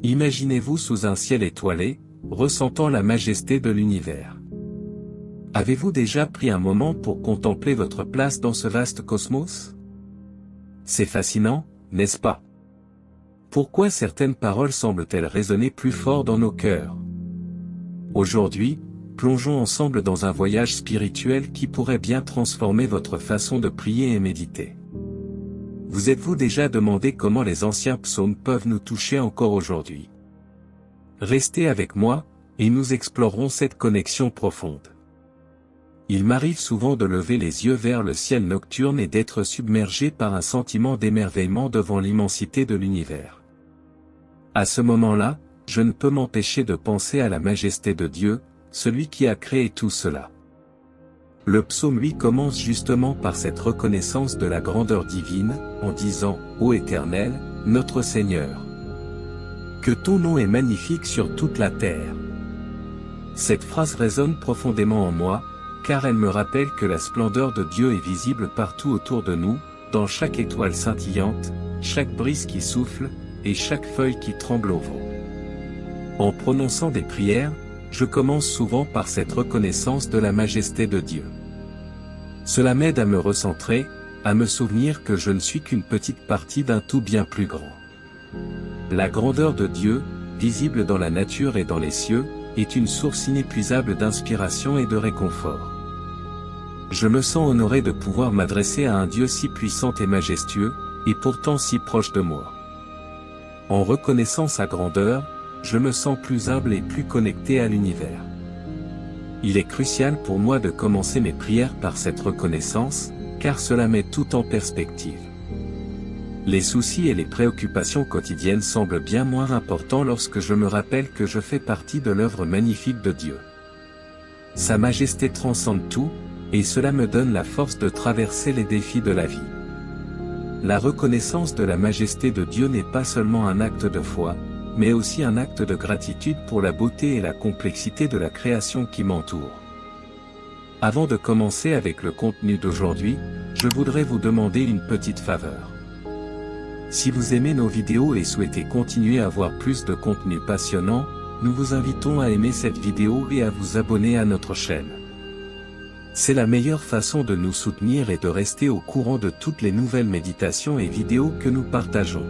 Imaginez-vous sous un ciel étoilé, ressentant la majesté de l'univers. Avez-vous déjà pris un moment pour contempler votre place dans ce vaste cosmos? C'est fascinant, n'est-ce pas? Pourquoi certaines paroles semblent-elles résonner plus fort dans nos cœurs? Aujourd'hui, plongeons ensemble dans un voyage spirituel qui pourrait bien transformer votre façon de prier et méditer. Vous êtes-vous déjà demandé comment les anciens psaumes peuvent nous toucher encore aujourd'hui? Restez avec moi, et nous explorerons cette connexion profonde. Il m'arrive souvent de lever les yeux vers le ciel nocturne et d'être submergé par un sentiment d'émerveillement devant l'immensité de l'univers. À ce moment-là, je ne peux m'empêcher de penser à la majesté de Dieu, celui qui a créé tout cela. Le psaume 8 commence justement par cette reconnaissance de la grandeur divine, en disant « Ô Éternel, notre Seigneur, que ton nom est magnifique sur toute la terre ». Cette phrase résonne profondément en moi, car elle me rappelle que la splendeur de Dieu est visible partout autour de nous, dans chaque étoile scintillante, chaque brise qui souffle, et chaque feuille qui tremble au vent. En prononçant des prières, je commence souvent par cette reconnaissance de la majesté de Dieu. Cela m'aide à me recentrer, à me souvenir que je ne suis qu'une petite partie d'un tout bien plus grand. La grandeur de Dieu, visible dans la nature et dans les cieux, est une source inépuisable d'inspiration et de réconfort. Je me sens honoré de pouvoir m'adresser à un Dieu si puissant et majestueux, et pourtant si proche de moi. En reconnaissant sa grandeur, je me sens plus humble et plus connecté à l'univers. Il est crucial pour moi de commencer mes prières par cette reconnaissance, car cela met tout en perspective. Les soucis et les préoccupations quotidiennes semblent bien moins importants lorsque je me rappelle que je fais partie de l'œuvre magnifique de Dieu. Sa majesté transcende tout, et cela me donne la force de traverser les défis de la vie. La reconnaissance de la majesté de Dieu n'est pas seulement un acte de foi, mais aussi un acte de gratitude pour la beauté et la complexité de la création qui m'entoure. Avant de commencer avec le contenu d'aujourd'hui, je voudrais vous demander une petite faveur. Si vous aimez nos vidéos et souhaitez continuer à voir plus de contenu passionnant, nous vous invitons à aimer cette vidéo et à vous abonner à notre chaîne. C'est la meilleure façon de nous soutenir et de rester au courant de toutes les nouvelles méditations et vidéos que nous partageons.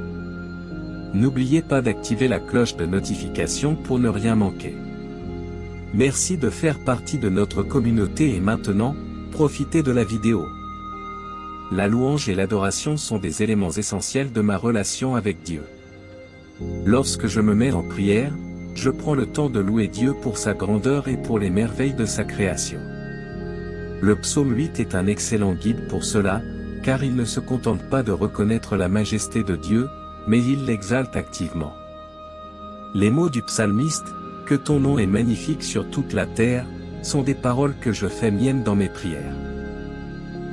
N'oubliez pas d'activer la cloche de notification pour ne rien manquer. Merci de faire partie de notre communauté et maintenant, profitez de la vidéo. La louange et l'adoration sont des éléments essentiels de ma relation avec Dieu. Lorsque je me mets en prière, je prends le temps de louer Dieu pour sa grandeur et pour les merveilles de sa création. Le psaume 8 est un excellent guide pour cela, car il ne se contente pas de reconnaître la majesté de Dieu, mais il l'exalte activement. Les mots du psalmiste, « Que ton nom est magnifique sur toute la terre », sont des paroles que je fais miennes dans mes prières.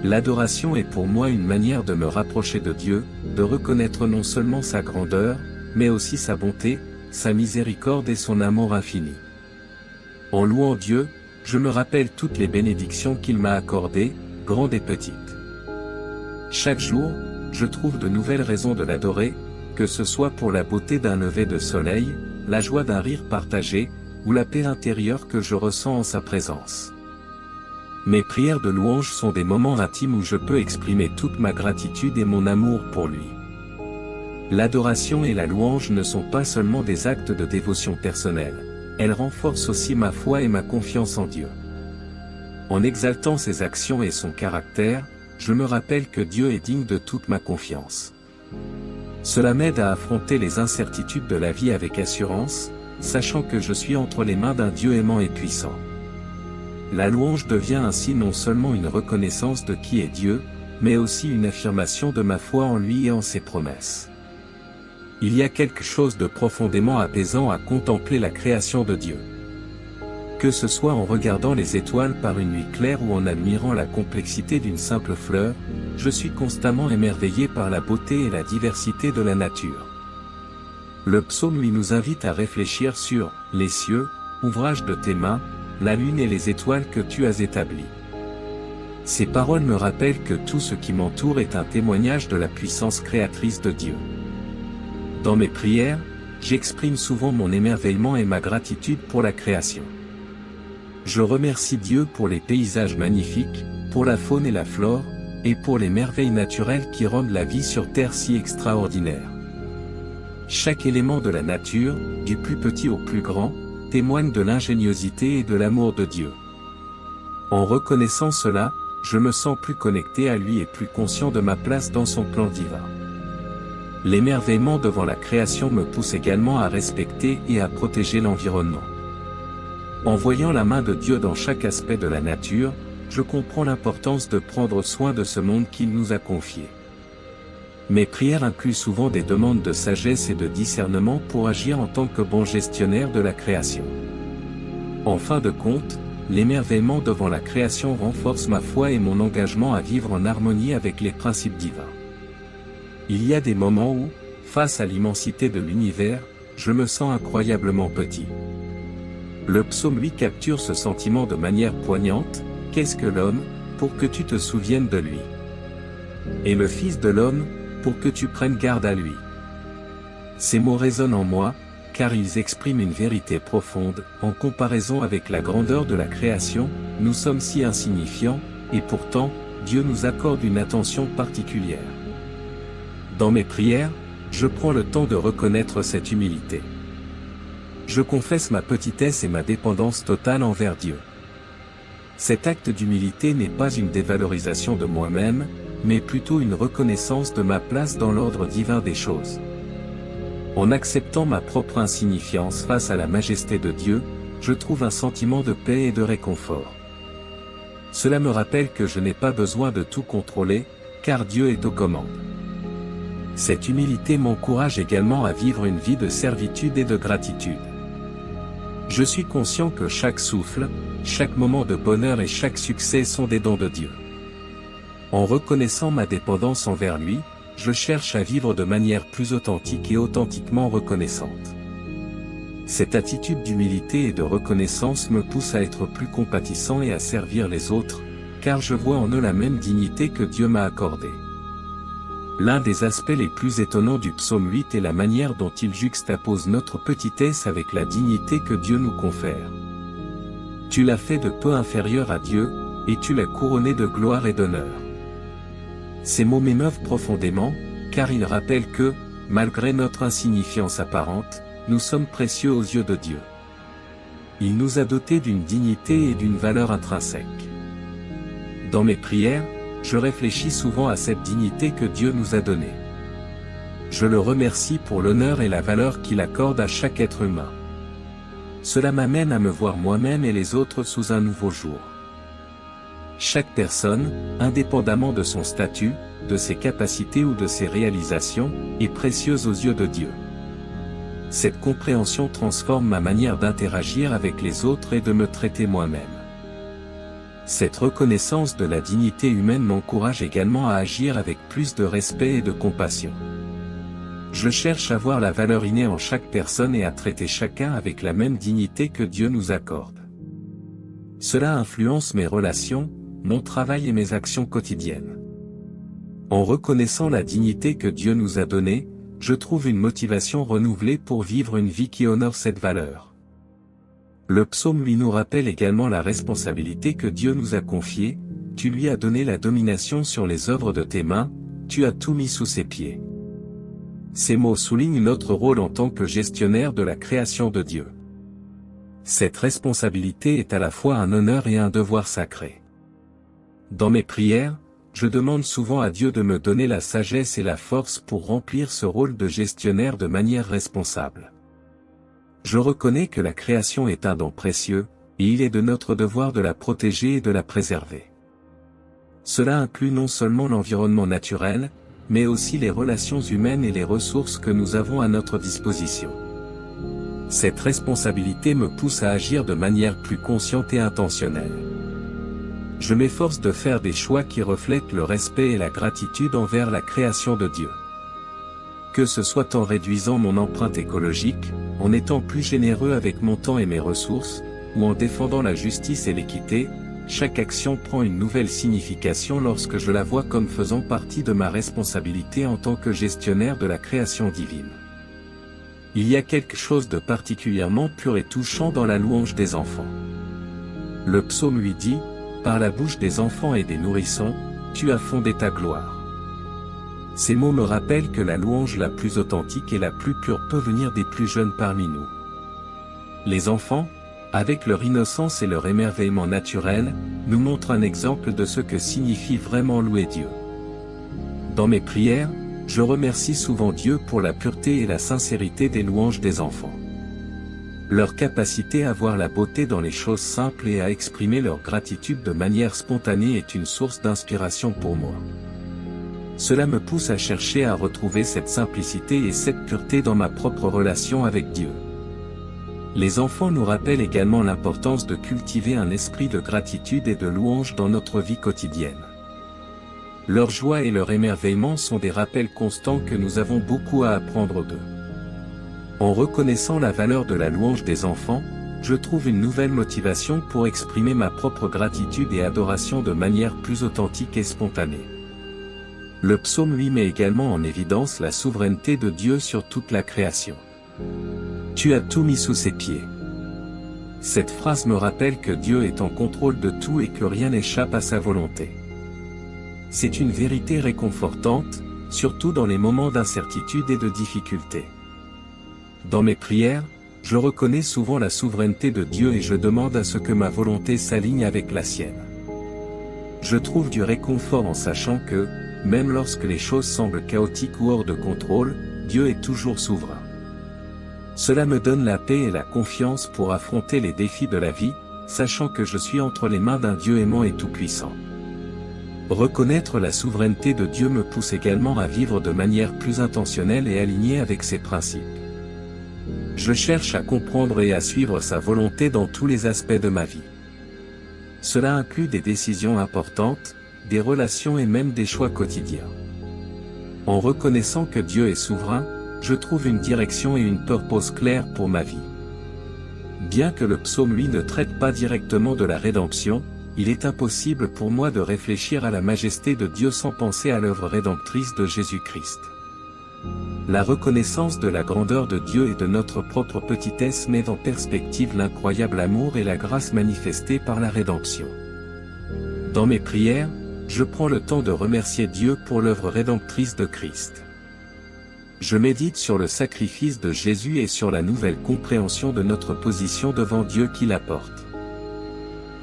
L'adoration est pour moi une manière de me rapprocher de Dieu, de reconnaître non seulement sa grandeur, mais aussi sa bonté, sa miséricorde et son amour infini. En louant Dieu, je me rappelle toutes les bénédictions qu'il m'a accordées, grandes et petites. Chaque jour, je trouve de nouvelles raisons de l'adorer, que ce soit pour la beauté d'un lever de soleil, la joie d'un rire partagé, ou la paix intérieure que je ressens en sa présence. Mes prières de louange sont des moments intimes où je peux exprimer toute ma gratitude et mon amour pour lui. L'adoration et la louange ne sont pas seulement des actes de dévotion personnelle, elles renforcent aussi ma foi et ma confiance en Dieu. En exaltant ses actions et son caractère, je me rappelle que Dieu est digne de toute ma confiance. Cela m'aide à affronter les incertitudes de la vie avec assurance, sachant que je suis entre les mains d'un Dieu aimant et puissant. La louange devient ainsi non seulement une reconnaissance de qui est Dieu, mais aussi une affirmation de ma foi en lui et en ses promesses. Il y a quelque chose de profondément apaisant à contempler la création de Dieu. Que ce soit en regardant les étoiles par une nuit claire ou en admirant la complexité d'une simple fleur, je suis constamment émerveillé par la beauté et la diversité de la nature. Le psaume lui nous invite à réfléchir sur « les cieux, ouvrage de tes mains, la lune et les étoiles que tu as établies ». Ces paroles me rappellent que tout ce qui m'entoure est un témoignage de la puissance créatrice de Dieu. Dans mes prières, j'exprime souvent mon émerveillement et ma gratitude pour la création. Je remercie Dieu pour les paysages magnifiques, pour la faune et la flore, et pour les merveilles naturelles qui rendent la vie sur Terre si extraordinaire. Chaque élément de la nature, du plus petit au plus grand, témoigne de l'ingéniosité et de l'amour de Dieu. En reconnaissant cela, je me sens plus connecté à lui et plus conscient de ma place dans son plan divin. L'émerveillement devant la création me pousse également à respecter et à protéger l'environnement. En voyant la main de Dieu dans chaque aspect de la nature, je comprends l'importance de prendre soin de ce monde qu'il nous a confié. Mes prières incluent souvent des demandes de sagesse et de discernement pour agir en tant que bon gestionnaire de la création. En fin de compte, l'émerveillement devant la création renforce ma foi et mon engagement à vivre en harmonie avec les principes divins. Il y a des moments où, face à l'immensité de l'univers, je me sens incroyablement petit. Le psaume 8 capture ce sentiment de manière poignante. Qu'est-ce que l'homme, pour que tu te souviennes de lui? Et le Fils de l'homme, pour que tu prennes garde à lui. Ces mots résonnent en moi, car ils expriment une vérité profonde. En comparaison avec la grandeur de la création, nous sommes si insignifiants, et pourtant, Dieu nous accorde une attention particulière. Dans mes prières, je prends le temps de reconnaître cette humilité. Je confesse ma petitesse et ma dépendance totale envers Dieu. Cet acte d'humilité n'est pas une dévalorisation de moi-même, mais plutôt une reconnaissance de ma place dans l'ordre divin des choses. En acceptant ma propre insignifiance face à la majesté de Dieu, je trouve un sentiment de paix et de réconfort. Cela me rappelle que je n'ai pas besoin de tout contrôler, car Dieu est aux commandes. Cette humilité m'encourage également à vivre une vie de servitude et de gratitude. Je suis conscient que chaque souffle, chaque moment de bonheur et chaque succès sont des dons de Dieu. En reconnaissant ma dépendance envers lui, je cherche à vivre de manière plus authentique et authentiquement reconnaissante. Cette attitude d'humilité et de reconnaissance me pousse à être plus compatissant et à servir les autres, car je vois en eux la même dignité que Dieu m'a accordée. L'un des aspects les plus étonnants du psaume 8 est la manière dont il juxtapose notre petitesse avec la dignité que Dieu nous confère. Tu l'as fait de peu inférieur à Dieu, et tu l'as couronné de gloire et d'honneur. Ces mots m'émeuvent profondément, car ils rappellent que, malgré notre insignifiance apparente, nous sommes précieux aux yeux de Dieu. Il nous a dotés d'une dignité et d'une valeur intrinsèque. Dans mes prières, je réfléchis souvent à cette dignité que Dieu nous a donnée. Je le remercie pour l'honneur et la valeur qu'il accorde à chaque être humain. Cela m'amène à me voir moi-même et les autres sous un nouveau jour. Chaque personne, indépendamment de son statut, de ses capacités ou de ses réalisations, est précieuse aux yeux de Dieu. Cette compréhension transforme ma manière d'interagir avec les autres et de me traiter moi-même. Cette reconnaissance de la dignité humaine m'encourage également à agir avec plus de respect et de compassion. Je cherche à voir la valeur innée en chaque personne et à traiter chacun avec la même dignité que Dieu nous accorde. Cela influence mes relations, mon travail et mes actions quotidiennes. En reconnaissant la dignité que Dieu nous a donnée, je trouve une motivation renouvelée pour vivre une vie qui honore cette valeur. Le psaume 8 nous rappelle également la responsabilité que Dieu nous a confiée. Tu lui as donné la domination sur les œuvres de tes mains, tu as tout mis sous ses pieds. Ces mots soulignent notre rôle en tant que gestionnaire de la création de Dieu. Cette responsabilité est à la fois un honneur et un devoir sacré. Dans mes prières, je demande souvent à Dieu de me donner la sagesse et la force pour remplir ce rôle de gestionnaire de manière responsable. Je reconnais que la création est un don précieux, et il est de notre devoir de la protéger et de la préserver. Cela inclut non seulement l'environnement naturel, mais aussi les relations humaines et les ressources que nous avons à notre disposition. Cette responsabilité me pousse à agir de manière plus consciente et intentionnelle. Je m'efforce de faire des choix qui reflètent le respect et la gratitude envers la création de Dieu. Que ce soit en réduisant mon empreinte écologique, en étant plus généreux avec mon temps et mes ressources, ou en défendant la justice et l'équité, chaque action prend une nouvelle signification lorsque je la vois comme faisant partie de ma responsabilité en tant que gestionnaire de la création divine. Il y a quelque chose de particulièrement pur et touchant dans la louange des enfants. Le psaume lui dit, « Par la bouche des enfants et des nourrissons, tu as fondé ta gloire. » Ces mots me rappellent que la louange la plus authentique et la plus pure peut venir des plus jeunes parmi nous. Les enfants, avec leur innocence et leur émerveillement naturel, nous montrent un exemple de ce que signifie vraiment louer Dieu. Dans mes prières, je remercie souvent Dieu pour la pureté et la sincérité des louanges des enfants. Leur capacité à voir la beauté dans les choses simples et à exprimer leur gratitude de manière spontanée est une source d'inspiration pour moi. Cela me pousse à chercher à retrouver cette simplicité et cette pureté dans ma propre relation avec Dieu. Les enfants nous rappellent également l'importance de cultiver un esprit de gratitude et de louange dans notre vie quotidienne. Leur joie et leur émerveillement sont des rappels constants que nous avons beaucoup à apprendre d'eux. En reconnaissant la valeur de la louange des enfants, je trouve une nouvelle motivation pour exprimer ma propre gratitude et adoration de manière plus authentique et spontanée. Le psaume lui met également en évidence la souveraineté de Dieu sur toute la création. Tu as tout mis sous ses pieds. Cette phrase me rappelle que Dieu est en contrôle de tout et que rien n'échappe à sa volonté. C'est une vérité réconfortante, surtout dans les moments d'incertitude et de difficulté. Dans mes prières, je reconnais souvent la souveraineté de Dieu et je demande à ce que ma volonté s'aligne avec la sienne. Je trouve du réconfort en sachant que, même lorsque les choses semblent chaotiques ou hors de contrôle, Dieu est toujours souverain. Cela me donne la paix et la confiance pour affronter les défis de la vie, sachant que je suis entre les mains d'un Dieu aimant et tout-puissant. Reconnaître la souveraineté de Dieu me pousse également à vivre de manière plus intentionnelle et alignée avec ses principes. Je cherche à comprendre et à suivre sa volonté dans tous les aspects de ma vie. Cela inclut des décisions importantes, des relations et même des choix quotidiens. En reconnaissant que Dieu est souverain, je trouve une direction et une purpose claire pour ma vie. Bien que le psaume lui ne traite pas directement de la rédemption, il est impossible pour moi de réfléchir à la majesté de Dieu sans penser à l'œuvre rédemptrice de Jésus-Christ. La reconnaissance de la grandeur de Dieu et de notre propre petitesse met en perspective l'incroyable amour et la grâce manifestée par la rédemption. Dans mes prières, je prends le temps de remercier Dieu pour l'œuvre rédemptrice de Christ. Je médite sur le sacrifice de Jésus et sur la nouvelle compréhension de notre position devant Dieu qu'il apporte.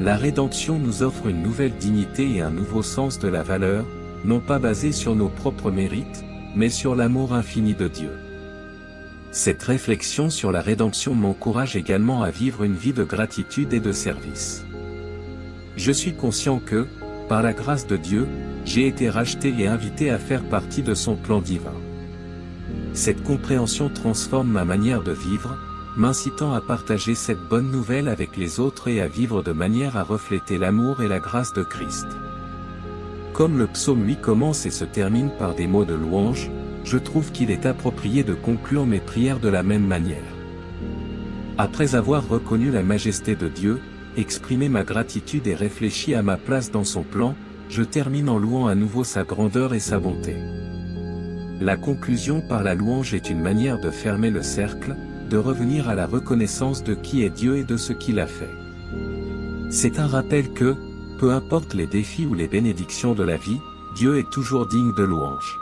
La rédemption nous offre une nouvelle dignité et un nouveau sens de la valeur, non pas basé sur nos propres mérites, mais sur l'amour infini de Dieu. Cette réflexion sur la rédemption m'encourage également à vivre une vie de gratitude et de service. Je suis conscient que, par la grâce de Dieu, j'ai été racheté et invité à faire partie de son plan divin. Cette compréhension transforme ma manière de vivre, m'incitant à partager cette bonne nouvelle avec les autres et à vivre de manière à refléter l'amour et la grâce de Christ. Comme le psaume lui commence et se termine par des mots de louange, je trouve qu'il est approprié de conclure mes prières de la même manière. Après avoir reconnu la majesté de Dieu, exprimé ma gratitude et réfléchi à ma place dans son plan, je termine en louant à nouveau sa grandeur et sa bonté. La conclusion par la louange est une manière de fermer le cercle, de revenir à la reconnaissance de qui est Dieu et de ce qu'il a fait. C'est un rappel que, peu importe les défis ou les bénédictions de la vie, Dieu est toujours digne de louange.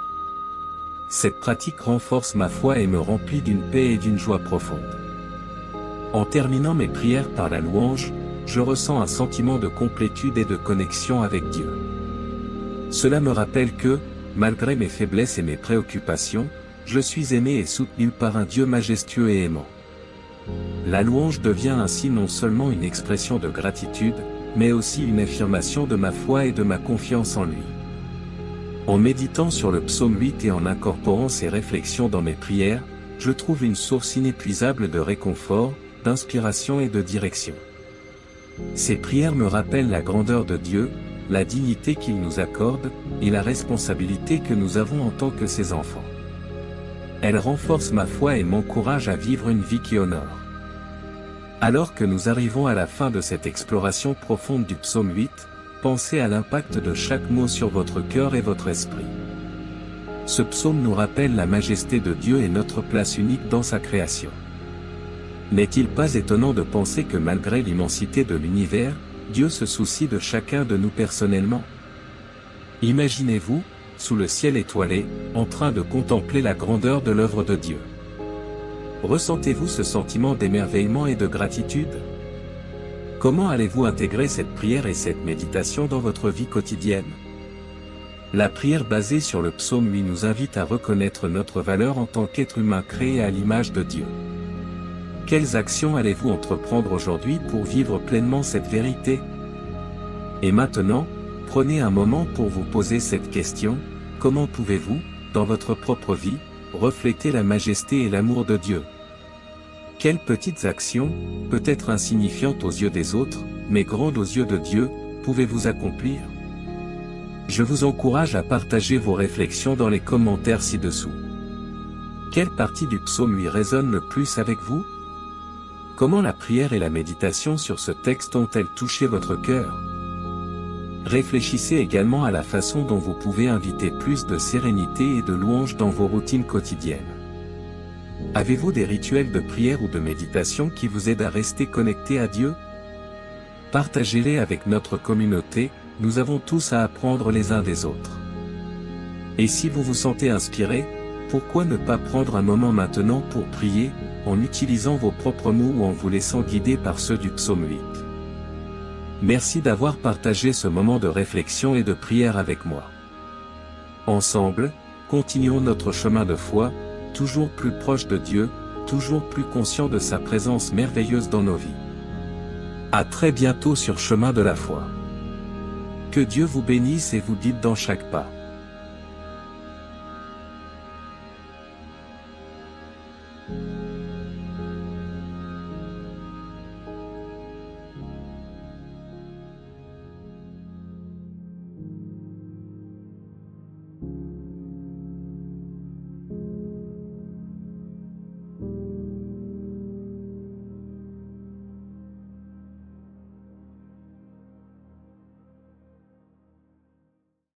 Cette pratique renforce ma foi et me remplit d'une paix et d'une joie profonde. En terminant mes prières par la louange, je ressens un sentiment de complétude et de connexion avec Dieu. Cela me rappelle que, malgré mes faiblesses et mes préoccupations, je suis aimé et soutenu par un Dieu majestueux et aimant. La louange devient ainsi non seulement une expression de gratitude, mais aussi une affirmation de ma foi et de ma confiance en lui. En méditant sur le psaume 8 et en incorporant ces réflexions dans mes prières, je trouve une source inépuisable de réconfort, d'inspiration et de direction. Ces prières me rappellent la grandeur de Dieu, la dignité qu'il nous accorde, et la responsabilité que nous avons en tant que ses enfants. Elles renforcent ma foi et m'encouragent à vivre une vie qui honore. Alors que nous arrivons à la fin de cette exploration profonde du psaume 8, pensez à l'impact de chaque mot sur votre cœur et votre esprit. Ce psaume nous rappelle la majesté de Dieu et notre place unique dans sa création. N'est-il pas étonnant de penser que malgré l'immensité de l'univers, Dieu se soucie de chacun de nous personnellement? Imaginez-vous, sous le ciel étoilé, en train de contempler la grandeur de l'œuvre de Dieu. Ressentez-vous ce sentiment d'émerveillement et de gratitude? Comment allez-vous intégrer cette prière et cette méditation dans votre vie quotidienne? La prière basée sur le psaume 8 nous invite à reconnaître notre valeur en tant qu'être humain créé à l'image de Dieu. Quelles actions allez-vous entreprendre aujourd'hui pour vivre pleinement cette vérité? Et maintenant, prenez un moment pour vous poser cette question: comment pouvez-vous, dans votre propre vie, refléter la majesté et l'amour de Dieu? Quelles petites actions, peut-être insignifiantes aux yeux des autres, mais grandes aux yeux de Dieu, pouvez-vous accomplir? Je vous encourage à partager vos réflexions dans les commentaires ci-dessous. Quelle partie du psaume 8 résonne le plus avec vous? Comment la prière et la méditation sur ce texte ont-elles touché votre cœur? Réfléchissez également à la façon dont vous pouvez inviter plus de sérénité et de louange dans vos routines quotidiennes. Avez-vous des rituels de prière ou de méditation qui vous aident à rester connecté à Dieu? Partagez-les avec notre communauté, nous avons tous à apprendre les uns des autres. Et si vous vous sentez inspiré, pourquoi ne pas prendre un moment maintenant pour prier, en utilisant vos propres mots ou en vous laissant guider par ceux du psaume 8? Merci d'avoir partagé ce moment de réflexion et de prière avec moi. Ensemble, continuons notre chemin de foi, toujours plus proche de Dieu, toujours plus conscient de sa présence merveilleuse dans nos vies. À très bientôt sur Chemin de la foi. Que Dieu vous bénisse et vous guide dans chaque pas.